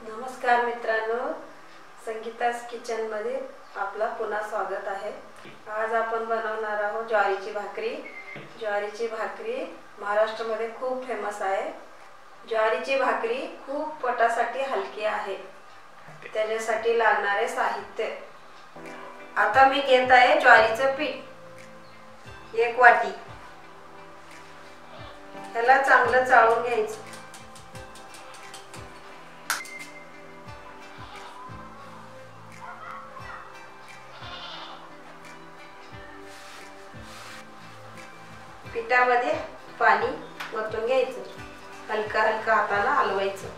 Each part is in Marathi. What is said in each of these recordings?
नमस्कार मित्रांनो, संगीता's किचन मध्ये आपला पुन्हा स्वागत आहे। आज आपण बनवणार आहोत ज्वारीची भाकरी। ज्वारीची भाकरी महाराष्ट्रामध्ये खूप फेमस आहे। ज्वारीची भाकरी खूप पोटासाठी हलकी आहे। त्याच्यासाठी लागणारे साहित्य आता मी घेत आहे ज्वारीचं पीठ 1 वाटी। त्याला चांगलं चाळून घ्यायचं। पिठामध्ये पाणी ओतून घ्यायचं। हलका हलका हाताने हलवायचं।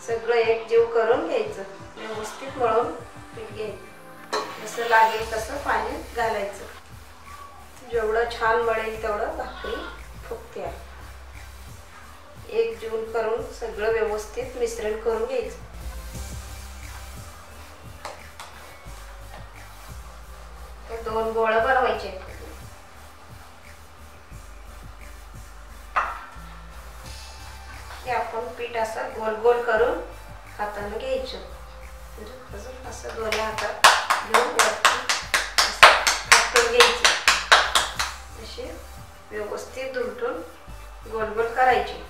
सगळं एकजीव करून घ्यायचं। व्यवस्थित मळून पीठ घ्यायचं। जसं लागेल तसं पाणी घालायचं। जेवढं छान मळेल तेवढं भाकरी फुगते। एकजीव करून सगळं व्यवस्थित मिश्रण करून घ्यायचं। तर 2 गोळे बनवायचे। आपण पीठ असं गोल गोल करून हाताने घ्यायचं। असं दोन्ही हातात घेऊन थापून घ्यायचं। असे व्यवस्थित दुमटून गोल गोल करायचे।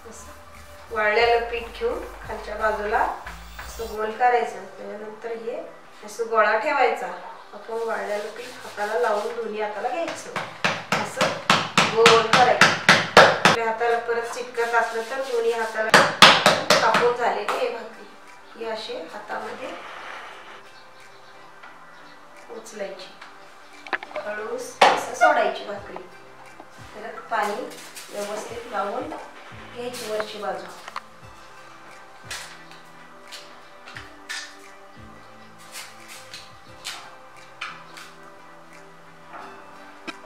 असं वाळलेलं पीठ घेऊन खालच्या बाजूला असं गोल करायचं। त्यानंतर हे असं गोळा ठेवायचा। आपण वाळलेलं पीठ हाताला लावून दोन्ही हाताला घ्यायचं। असं गोल करायचं। हाताला परत चिटकत असलं तर दोन्ही हाताला कापून झालेली आहे भाकरी। ही अशी हातामध्ये उचलायची। हळूस असं सोडायची भाकरी। परत पाणी व्यवस्थित लावून घ्यायची वरची बाजू।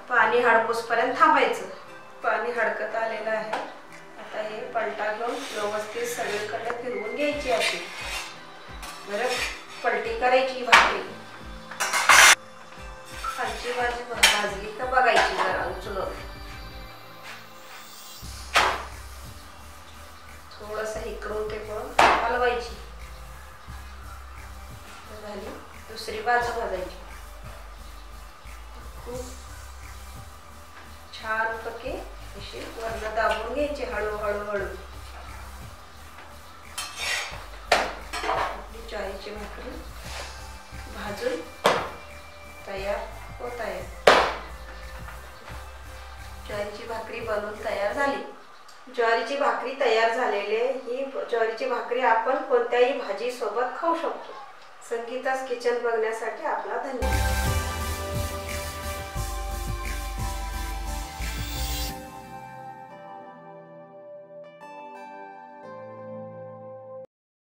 पाणी हडपूसपर्यंत थांबायचं। पाणी हडकत आलेलं आहे। आता हे पलटा घेऊन व्यवस्थित सगळीकडे फिरवून घ्यायची। अशी बरं पलटी करायची भाकरी। खालची बाजू भाजली का बघायची जरा उचलून। थोडंसं इकडून तिकडून हलवायची। झाली। दुसरी बाजू भाजायची। खूप छान पैकी अशी वरनं दाबून घ्यायची हळू हळू हळू। आपली ज्वारीची भाकरी भाजून तयार होत आहे। ज्वारीची भाकरी बनवून तयार झाली। ज्वारीची भाकरी तयार झालेली आहे। ही ज्वारीची भाकरी आपण कोणत्याही भाजी सोबत खाऊ शकतो। संगीता's किचन बघण्यासाठी आपला धन्यवाद।